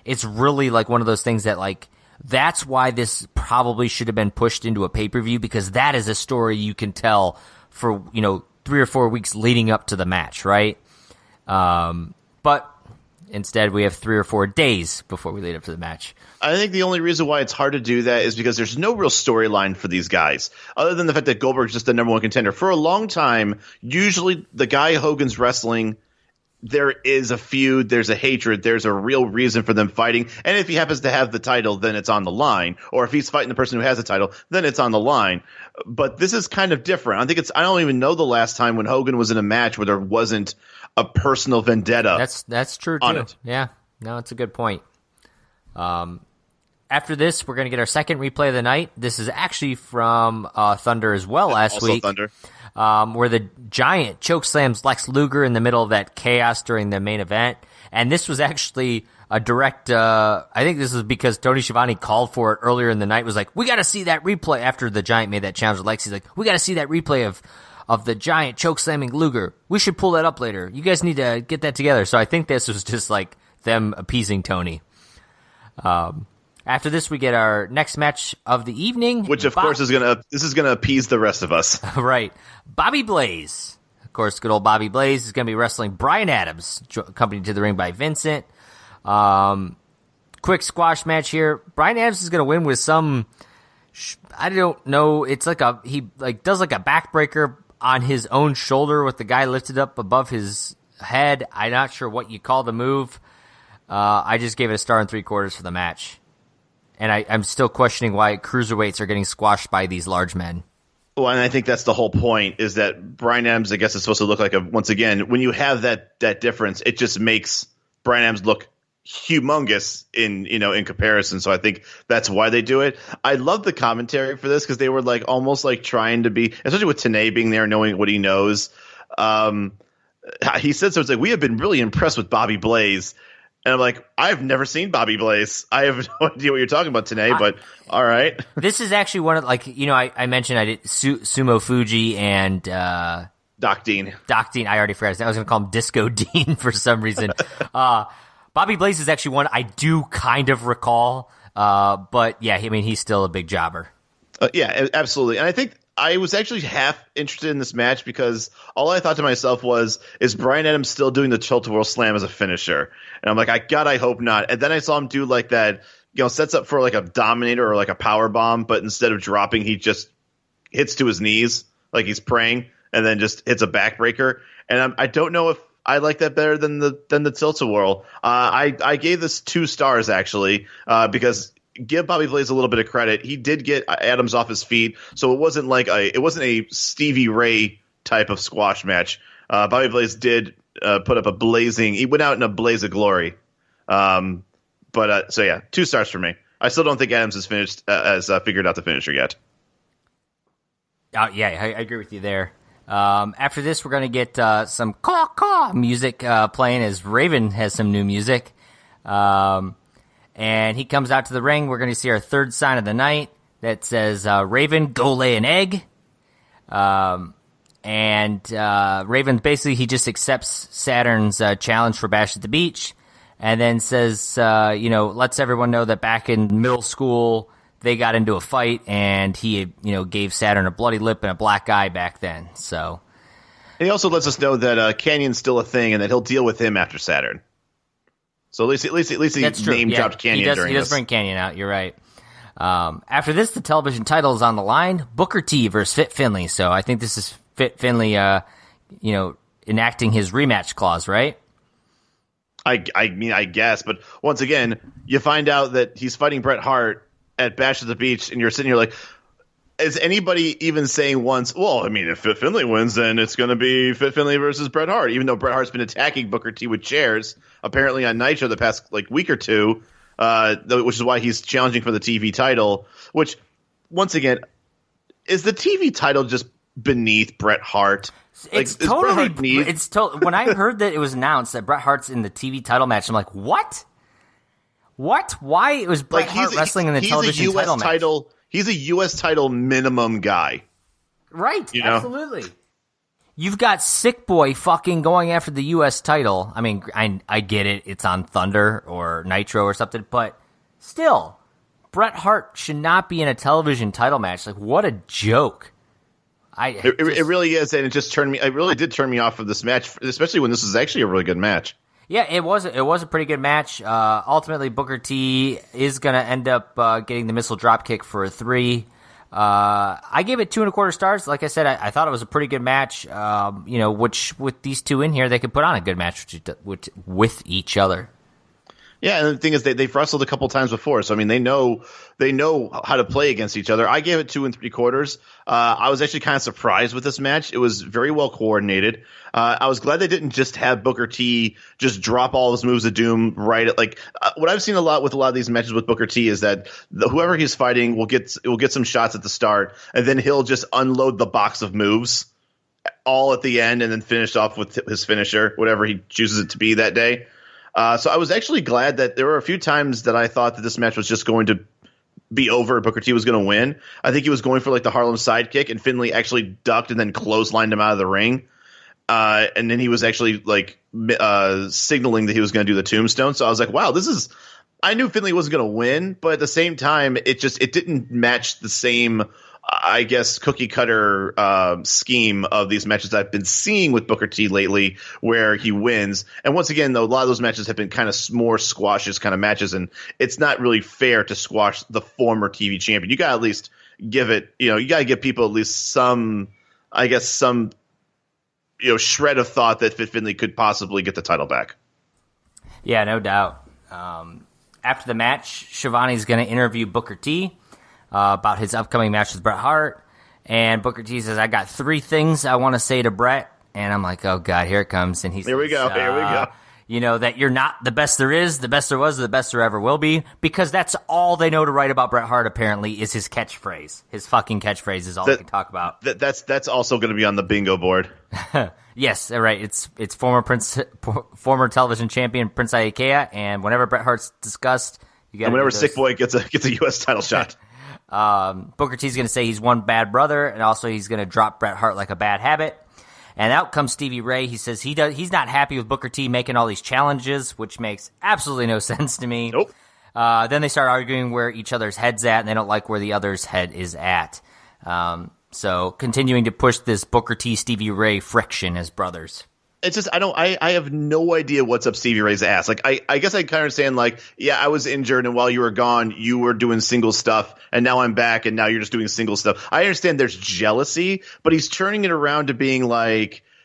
like one of those things that like, that's why this probably should have been pushed into a pay-per-view, because that is a story you can tell for, 3 or 4 weeks leading up to the match, right? But instead we have 3 or 4 days before we lead up to the match. I think the only reason why it's hard to do that is because there's no real storyline for these guys, other than the fact that Goldberg's just the number 1 contender. For a long time, usually the guy Hogan's wrestling, there is a feud, there's a hatred, there's a real reason for them fighting. And if he happens to have the title, then it's on the line. Or if he's fighting the person who has the title, then it's on the line. But this is kind of different. I don't even know the last time when Hogan was in a match where there wasn't a personal vendetta. That's true too. On it. Yeah, no, it's a good point. After this, we're going to get our second replay of the night. This is actually from Thunder as well last week. Thunder. Where the Giant chokeslams Lex Luger in the middle of that chaos during the main event. And this was actually a direct, I think this is because Tony Schiavone called for it earlier in the night, was like, we got to see that replay after the Giant made that challenge with Lex. He's like, we got to see that replay of the Giant chokeslamming Luger. We should pull that up later. You guys need to get that together. So I think this was just like them appeasing Tony. After this, we get our next match of the evening, which of course is gonna appease the rest of us, right? Bobby Blaze, of course, good old Bobby Blaze is going to be wrestling Bryan Adams, accompanied to the ring by Vincent. Quick squash match here. Bryan Adams is going to win with some, I don't know. It's like he does like a backbreaker on his own shoulder with the guy lifted up above his head. I'm not sure what you call the move. I just gave it a star and 3/4 for the match. And I'm still questioning why cruiserweights are getting squashed by these large men. Well, and I think that's the whole point, is that Bryan Adams, I guess, is supposed to look like once again, when you have that difference, it just makes Bryan Adams look humongous in comparison. So I think that's why they do it. I love the commentary for this because they were like almost like trying to be, especially with Tenay being there, knowing what he knows. He said so. It's like, we have been really impressed with Bobby Blaze. And I'm like, I've never seen Bobby Blaze. I have no idea what you're talking about today, but all right. This is actually one of, I mentioned I did Sumo Fuji and Doc Dean. Doc Dean, I already forgot his name. I was going to call him Disco Dean for some reason. Bobby Blaze is actually one I do kind of recall. But yeah, I mean, he's still a big jobber. Yeah, absolutely. And I think I was actually half interested in this match because all I thought to myself was, is Bryan Adams still doing the tilt-a-whirl slam as a finisher? And I'm like, I hope not. And then I saw him do like that, sets up for like a dominator or like a power bomb, but instead of dropping, he just hits to his knees like he's praying and then just hits a backbreaker. And I don't know if I like that better than the tilt-a-whirl. I gave this 2 stars actually because give Bobby Blaze a little bit of credit. He did get Adams off his feet, so it wasn't a Stevie Ray type of squash match. Bobby Blaze did put up he went out in a blaze of glory. So yeah, 2 stars for me. I still don't think Adams has figured out the finisher yet. Yeah, I agree with you there. After this, we're going to get some caw-caw music playing as Raven has some new music. And he comes out to the ring. We're going to see our third sign of the night that says, Raven, go lay an egg. And Raven, basically, he just accepts Saturn's challenge for Bash at the Beach and then says, lets everyone know that back in middle school, they got into a fight and he, gave Saturn a bloody lip and a black eye back then. So, and he also lets us know that Canyon's still a thing and that he'll deal with him after Saturn. So at least he name-dropped Canyon during this. He does bring Canyon out, you're right. After this, the television title is on the line. Booker T versus Fit Finlay. So I think this is Fit Finlay, enacting his rematch clause, right? I mean, I guess, but once again, you find out that he's fighting Bret Hart at Bash at the Beach, and you're sitting here like, is anybody even saying once, well, I mean, if Fit Finlay wins, then it's going to be Fit Finlay versus Bret Hart, even though Bret Hart's been attacking Booker T with chairs, apparently on Nitro the past week or two, which is why he's challenging for the TV title, which, once again, is the TV title just beneath Bret Hart? It's totally. When I heard that it was announced that Bret Hart's in the TV title match, I'm like, what? What? Why it was Bret Hart wrestling in the television title match? He's a U.S. title minimum guy. Right, absolutely. You've got Sick Boy fucking going after the U.S. title. I mean, I get it. It's on Thunder or Nitro or something, but still, Bret Hart should not be in a television title match. Like, what a joke. It really is, and it really did turn me off of this match, especially when this is actually a really good match. Yeah, it was a pretty good match. Ultimately, Booker T is going to end up getting the missile dropkick for a 3. I gave it 2.25 stars. Like I said, I thought it was a pretty good match. Which with these two in here, they could put on a good match with each other. Yeah, and the thing is, they've wrestled a couple times before, so I mean, they know how to play against each other. I gave it 2.75. I was actually kind of surprised with this match. It was very well coordinated. I was glad they didn't just have Booker T just drop all his moves of doom right at what I've seen a lot of these matches with Booker T is that whoever he's fighting will get some shots at the start, and then he'll just unload the box of moves all at the end, and then finish off with his finisher, whatever he chooses it to be that day. So I was actually glad that there were a few times that I thought that this match was just going to be over. Booker T was going to win. I think he was going for the Harlem sidekick, and Finlay actually ducked and then clotheslined him out of the ring. And then he was actually signaling that he was going to do the tombstone. So I was like, wow, I knew Finlay wasn't going to win, but at the same time, it didn't match the same, I guess, cookie cutter scheme of these matches I've been seeing with Booker T lately, where he wins. And once again, though, a lot of those matches have been kind of more squashes kind of matches, and it's not really fair to squash the former TV champion. You got to at least give it, you got to give people at least some shred of thought that Fit Finlay could possibly get the title back. Yeah, no doubt. After the match, Shivani's going to interview Booker T about his upcoming match with Bret Hart. And Booker T says, I got 3 things I want to say to Bret. And I'm like, oh, God, here it comes. And he says, Here we go. That you're not the best there is, the best there was, the best there ever will be. Because that's all they know to write about Bret Hart, apparently, is his catchphrase. His fucking catchphrase is all they can talk about. That's also going to be on the bingo board. Yes, right. It's former television champion Prince Iaukea, and whenever Bret Hart's discussed, and whenever Sick Boy gets a U.S. title shot. Booker T's going to say he's one bad brother, and also he's going to drop Bret Hart like a bad habit. And out comes Stevie Ray. He says he's not happy with Booker T making all these challenges, which makes absolutely no sense to me. Nope. Then they start arguing where each other's head's at, and they don't like where the other's head is at. So continuing to push this Booker T Stevie Ray friction as brothers. It's just I have no idea what's up Stevie Ray's ass. I guess I kind of understand I was injured, and while you were gone, you were doing single stuff, and now I'm back, and now you're just doing single stuff. I understand there's jealousy, but he's turning it around to being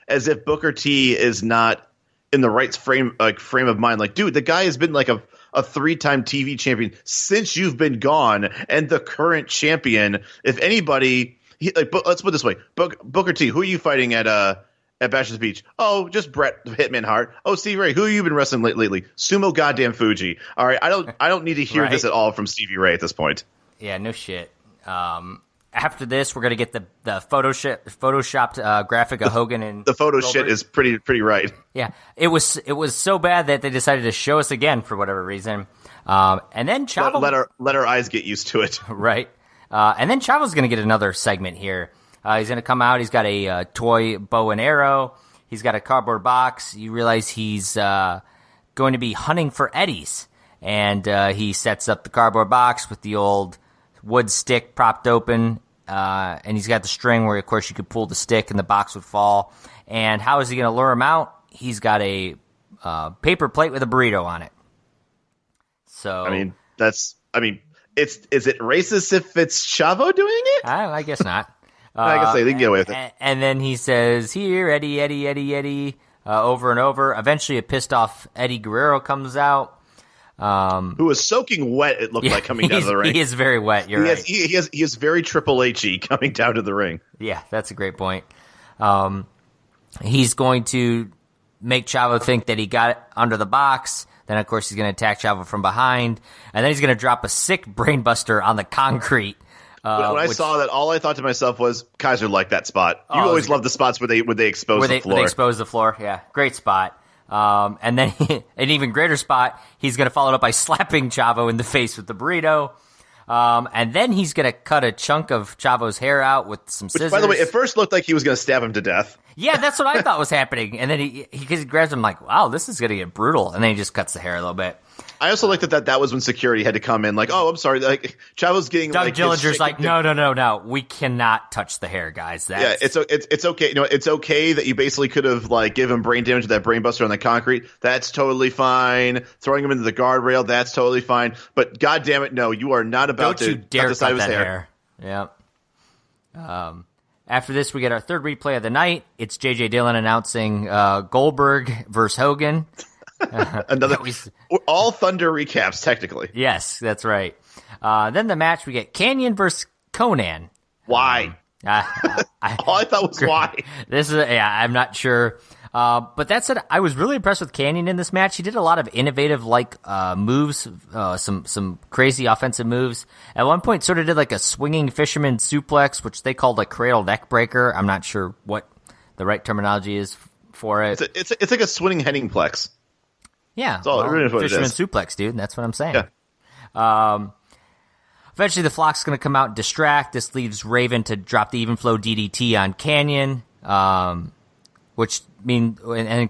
as if Booker T is not in the right frame of mind. Dude, the guy has been a 3-time TV champion since you've been gone, and the current champion. If anybody, let's put it this way, Booker T, who are you fighting at Bash at the Beach? Oh, just Bret Hitman Hart. Oh, Stevie Ray, who have you been wrestling lately? Sumo goddamn Fuji. All right, I don't need to hear this at all from Stevie Ray at this point. Yeah, no shit. After this, we're gonna get the photoshopped graphic of Hogan and the photo Goldberg. Shit is pretty right. Yeah, it was so bad that they decided to show us again for whatever reason. And then Chavo let our eyes get used to it. Right. And then Chavo's gonna get another segment here. He's going to come out. He's got a toy bow and arrow. He's got a cardboard box. You realize he's going to be hunting for eddies. And he sets up the cardboard box with the old wood stick propped open. And he's got the string where, of course, you could pull the stick and the box would fall. And how is he going to lure him out? He's got a paper plate with a burrito on it. So is it racist if it's Chavo doing it? I guess not. I guess they can get away with it. And then he says, "Here, Eddie, Eddie, Eddie, Eddie," over and over. Eventually, a pissed off Eddie Guerrero comes out. Who was soaking wet, it looked like, coming down to the ring. He is very wet, you're right. He is very Triple H-y coming down to the ring. Yeah, that's a great point. He's going to make Chavo think that he got it under the box. Then, of course, he's going to attack Chavo from behind. And then he's going to drop a sick brainbuster on the concrete. When I saw that, all I thought to myself was, Kaiser liked that spot. You always love the spots where they expose the floor. Where they expose the floor, yeah. Great spot. And then an even greater spot, he's going to follow it up by slapping Chavo in the face with the burrito. And then he's going to cut a chunk of Chavo's hair out with some scissors. Which, by the way, it first looked like he was going to stab him to death. Yeah, that's what I thought was happening. And then he grabs him like, wow, this is going to get brutal. And then he just cuts the hair a little bit. I also liked that was when security had to come in. Like, oh, I'm sorry. Like, Chavo's getting Doug Dillinger's like, no. We cannot touch the hair, guys. Yeah, it's okay. It's okay that you basically could have like give him brain damage with that brain buster on the concrete. That's totally fine. Throwing him into the guardrail, that's totally fine. But God damn it, no, you are not about to dare cut the side of his that hair. Yeah. After this, we get our third replay of the night. It's JJ Dillon announcing Goldberg versus Hogan. All Thunder recaps, technically. Yes, that's right. Then the match, we get Kanyon versus Conan. Why? All I thought was why. I'm not sure. But that said, I was really impressed with Kanyon in this match. He did a lot of innovative moves, some crazy offensive moves. At one point, sort of did like a swinging fisherman suplex, which they called a cradle neck breaker. I'm not sure what the right terminology is for it. It's like a swinging heading plex. Yeah, fisherman suplex, dude. That's what I'm saying. Yeah. Eventually, the Flock's going to come out and distract. This leaves Raven to drop the even flow DDT on Kanyon, and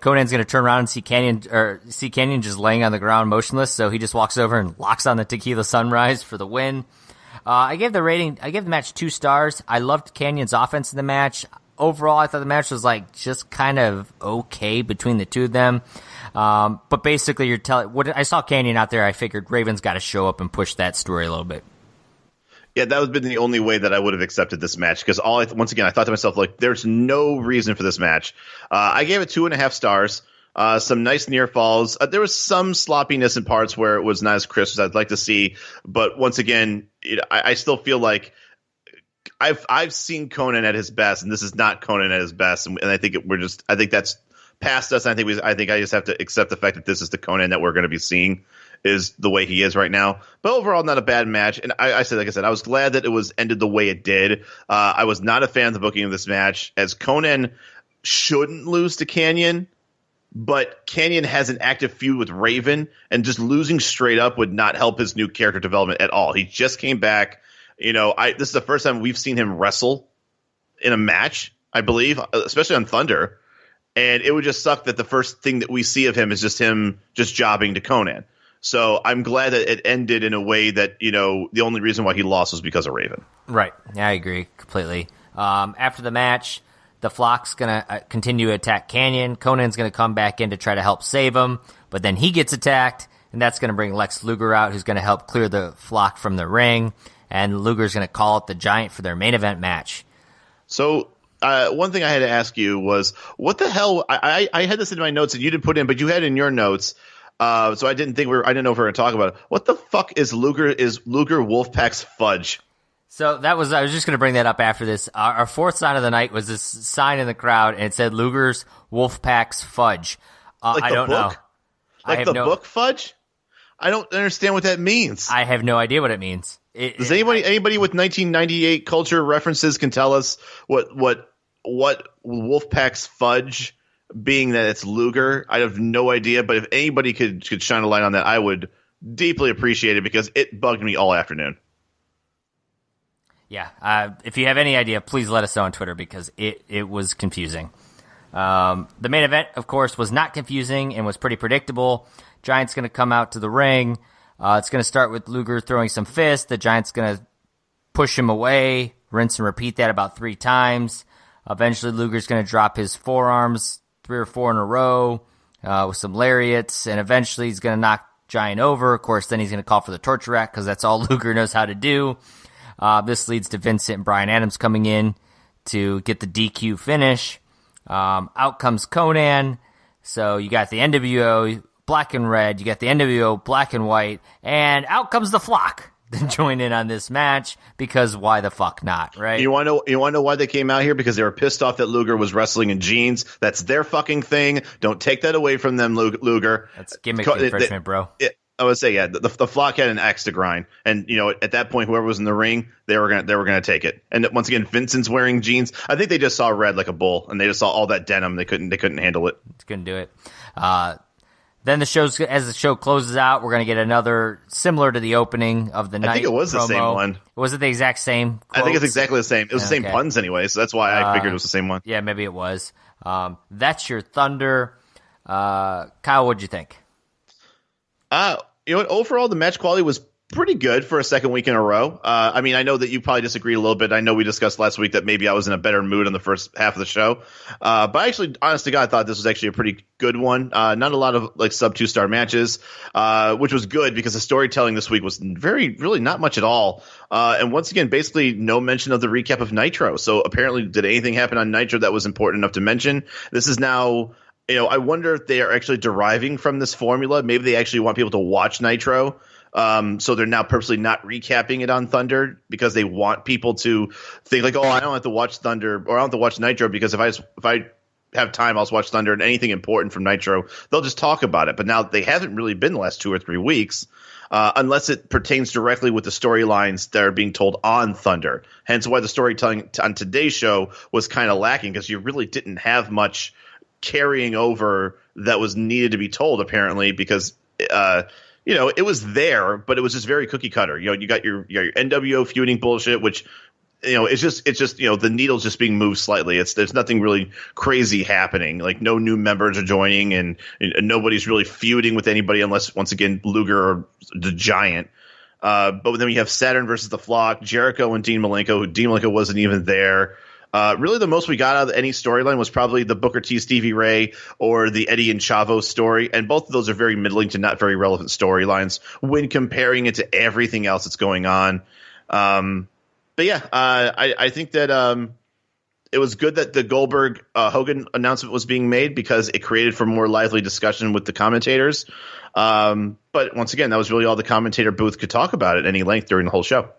Conan's going to turn around and see Kanyon just laying on the ground motionless. So he just walks over and locks on the Tequila Sunrise for the win. I gave the match 2 stars. I loved Canyon's offense in the match. Overall, I thought the match was like just kind of okay between the two of them. But basically, I saw Kanyon out there. I figured Raven's got to show up and push that story a little bit. Yeah, that would have been the only way that I would have accepted this match because once again, I thought to myself, like, there's no reason for this match. I gave it 2.5 stars. Some nice near falls. There was some sloppiness in parts where it was not as crisp as I'd like to see. But once again, I still feel like I've seen Conan at his best, and this is not Conan at his best. And I think I think that's past us. I think I just have to accept the fact that this is the Conan that we're going to be seeing. Is the way he is right now. But overall, not a bad match. And I said, I was glad that it was ended the way it did. I was not a fan of the booking of this match, as Conan shouldn't lose to Kanyon, but Kanyon has an active feud with Raven, and just losing straight up would not help his new character development at all. He just came back. This is the first time we've seen him wrestle in a match, I believe, especially on Thunder. And it would just suck that the first thing that we see of him is just him just jobbing to Conan. So I'm glad that it ended in a way that, the only reason why he lost was because of Raven. Right. Yeah, I agree completely. After the match, the Flock's going to continue to attack Kanyon. Conan's going to come back in to try to help save him, but then he gets attacked, and that's going to bring Lex Luger out, who's going to help clear the Flock from the ring, and Luger's going to call out the Giant for their main event match. So one thing I had to ask you was, what the hell? I had this in my notes, and you didn't put in, but you had in your notes. So I didn't know if we were going to talk about it. What the fuck is Luger Wolfpack's fudge? So I was just going to bring that up after this. Our fourth sign of the night was this sign in the crowd, and it said Luger's Wolfpack's fudge. I don't know. Like the book fudge? I don't understand what that means. I have no idea what it means. Does anybody with 1998 culture references can tell us what Wolfpack's fudge? Being that it's Luger, I have no idea. But if anybody could shine a light on that, I would deeply appreciate it because it bugged me all afternoon. Yeah, if you have any idea, please let us know on Twitter because it was confusing. The main event, of course, was not confusing and was pretty predictable. Giant's going to come out to the ring. It's going to start with Luger throwing some fists. The Giant's going to push him away, rinse and repeat that about 3 times. Eventually, Luger's going to drop his forearms 3 or 4 in a row with some lariats, and eventually he's going to knock Giant over. Of course, then he's going to call for the torture rack because that's all Luger knows how to do. This leads to Vincent and Bryan Adams coming in to get the DQ finish. Out comes Conan. So you got the NWO black and red, you got the NWO black and white, and out comes the Flock to join in on this match, because why the fuck not, right? You want to know why they came out here? Because they were pissed off that Luger was wrestling in jeans. That's their fucking thing. Don't take that away from them, Luger. That's gimmick infringement, bro. I would say, yeah, the Flock had an axe to grind, and at that point, whoever was in the ring, they were gonna take it. And once again, Vincent's wearing jeans. I think they just saw red like a bull, and they just saw all that denim. They couldn't handle it. Couldn't do it. Then as the show closes out, we're gonna get another similar to the opening of the night. I think it was promo. the same one. Was it the exact same quotes? I think it's exactly the same. It was the same puns anyway, so that's why I figured it was the same one. Yeah, maybe it was. That's your Thunder. Kyle, what'd you think? Overall, the match quality was pretty good for a second week in a row. I mean, I know that you probably disagree a little bit. I know we discussed last week that maybe I was in a better mood on the first half of the show. But actually, honest to God, I thought this was actually a pretty good one. Not a lot of sub 2-star matches, which was good because the storytelling this week was really not much at all. And once again, basically no mention of the recap of Nitro. So apparently, did anything happen on Nitro that was important enough to mention? This is now... I wonder if they are actually deriving from this formula. Maybe they actually want people to watch Nitro. So they're now purposely not recapping it on Thunder because they want people to think like, oh, I don't have to watch Thunder or I don't have to watch Nitro because if I have time, I'll just watch Thunder, and anything important from Nitro, they'll just talk about it. But now they haven't really been the last 2 or 3 weeks. Unless it pertains directly with the storylines that are being told on Thunder. Hence why the storytelling on today's show was kind of lacking, because you really didn't have much carrying over that was needed to be told, apparently, because it was there, but it was just very cookie cutter. You got your NWO feuding bullshit, which it's just the needle's just being moved slightly. There's nothing really crazy happening. Like, no new members are joining, and nobody's really feuding with anybody unless, once again, Luger or the Giant. But then we have Saturn versus the Flock, Jericho and Dean Malenko, who Dean Malenko wasn't even there. Really, the most we got out of any storyline was probably the Booker T Stevie Ray or the Eddie and Chavo story, and both of those are very middling to not very relevant storylines when comparing it to everything else that's going on. But yeah, I think that it was good that the Goldberg Hogan announcement was being made, because it created for more lively discussion with the commentators. But once again, that was really all the commentator booth could talk about at any length during the whole show.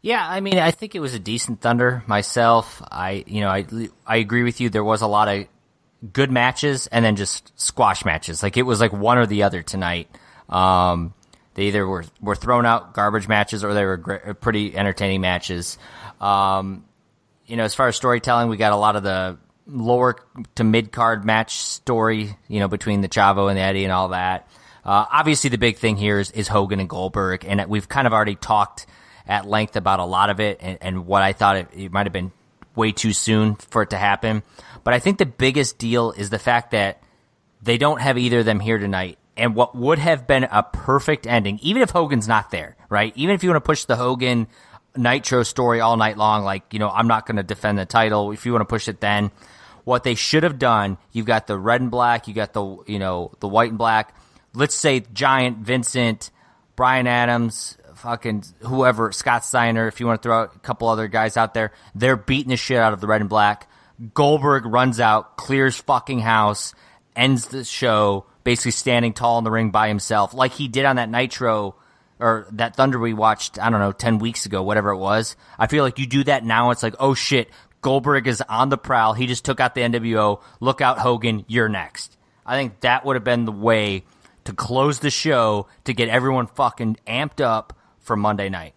Yeah, I mean, I think it was a decent Thunder myself. I agree with you. There was a lot of good matches and then just squash matches. Like, it was like one or the other tonight. They either were thrown out garbage matches or they were pretty entertaining matches. As far as storytelling, we got a lot of the lower to mid card match story, between the Chavo and the Eddie and all that. Obviously, the big thing here is Hogan and Goldberg, and we've kind of already talked at length about a lot of it, and what I thought it might have been way too soon for it to happen. But I think the biggest deal is the fact that they don't have either of them here tonight. And what would have been a perfect ending, even if Hogan's not there, right? Even if you want to push the Hogan Nitro story all night long, I'm not going to defend the title. If you want to push it, then what they should have done, you've got the red and black, you got the white and black. Let's say Giant, Vincent, Bryan Adams, fucking whoever, Scott Steiner, if you want to throw out a couple other guys out there, they're beating the shit out of the red and black. Goldberg runs out, clears fucking house, ends the show, basically standing tall in the ring by himself, like he did on that Nitro, or that Thunder we watched, 10 weeks ago, whatever it was. I feel like you do that now, it's like, oh shit, Goldberg is on the prowl, he just took out the NWO, look out Hogan, you're next. I think that would have been the way to close the show, to get everyone fucking amped up for Monday night.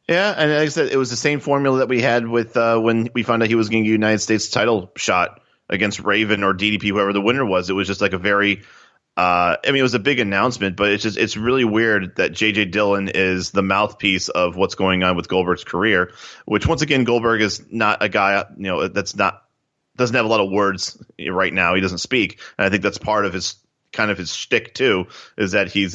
Yeah, and like I said, it was the same formula that we had with when we found out he was getting a United States title shot against Raven or DDP, whoever the winner was. It was just like a very it was a big announcement, but it's really weird that JJ Dillon is the mouthpiece of what's going on with Goldberg's career, which, once again, Goldberg is not a guy, doesn't have a lot of words right now. He doesn't speak. And I think that's part of his shtick too, is that he's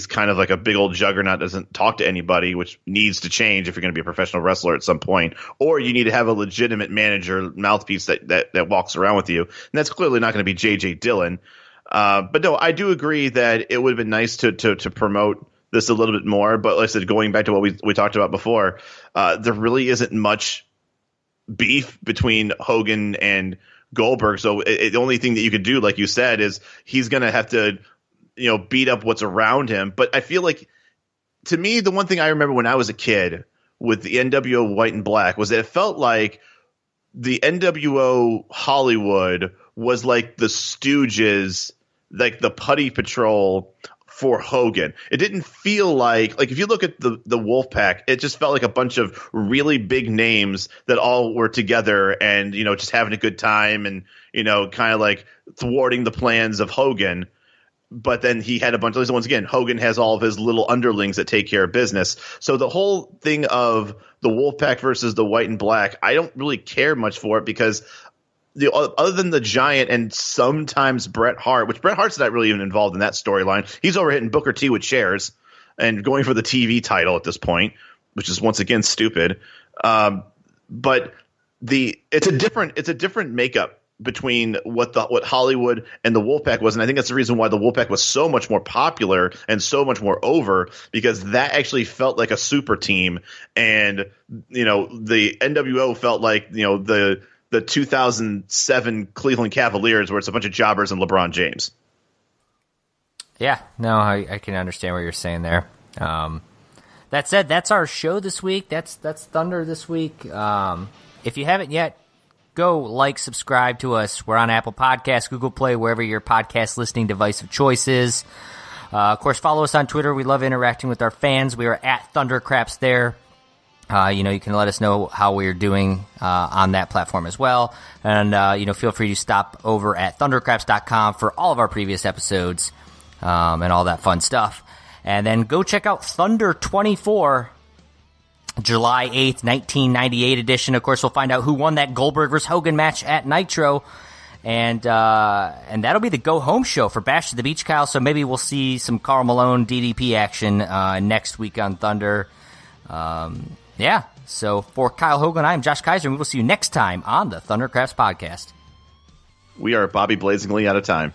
kind of like a big old juggernaut, doesn't talk to anybody, which needs to change if you're going to be a professional wrestler at some point. Or you need to have a legitimate manager, mouthpiece that walks around with you. And that's clearly not going to be JJ Dillon. But no, I do agree that it would have been nice to promote this a little bit more. But like I said, going back to what we talked about before, there really isn't much beef between Hogan and Goldberg. So the only thing that you could do, like you said, is he's going to have to, beat up what's around him. But I feel like, to me, the one thing I remember when I was a kid with the NWO White and Black was that it felt like the NWO Hollywood was like the Stooges, like the Putty Patrol for Hogan. It didn't feel like if you look at the Wolfpack, it just felt like a bunch of really big names that all were together and, just having a good time and, kind of like thwarting the plans of Hogan. But then he had a bunch of – once again, Hogan has all of his little underlings that take care of business. So the whole thing of the Wolfpack versus the White and Black, I don't really care much for it because other than the Giant and sometimes Bret Hart, which Bret Hart's not really even involved in that storyline. He's over hitting Booker T with chairs and going for the TV title at this point, which is once again stupid. But it's a different makeup between what Hollywood and the Wolfpack was. And I think that's the reason why the Wolfpack was so much more popular and so much more over, because that actually felt like a super team. And, the NWO felt like, the 2007 Cleveland Cavaliers, where it's a bunch of jobbers and LeBron James. Yeah, no, I can understand what you're saying there. That said, that's our show this week. That's Thunder this week. If you haven't yet, go subscribe to us. We're on Apple Podcasts, Google Play, wherever your podcast listening device of choice is. Of course, follow us on Twitter. We love interacting with our fans. We are at Thundercraps there. You can let us know how we're doing on that platform as well. And, feel free to stop over at thundercraps.com for all of our previous episodes and all that fun stuff. And then go check out Thunder 24, July 8th, 1998 edition. Of course, we'll find out who won that Goldberg vs. Hogan match at Nitro. And that'll be the go-home show for Bash to the Beach, Kyle. So maybe we'll see some Karl Malone DDP action next week on Thunder. Yeah, so for Kyle Hogan, I'm Josh Kaiser, and we will see you next time on the Thundercrafts Podcast. We are Bobby Blazingly out of time.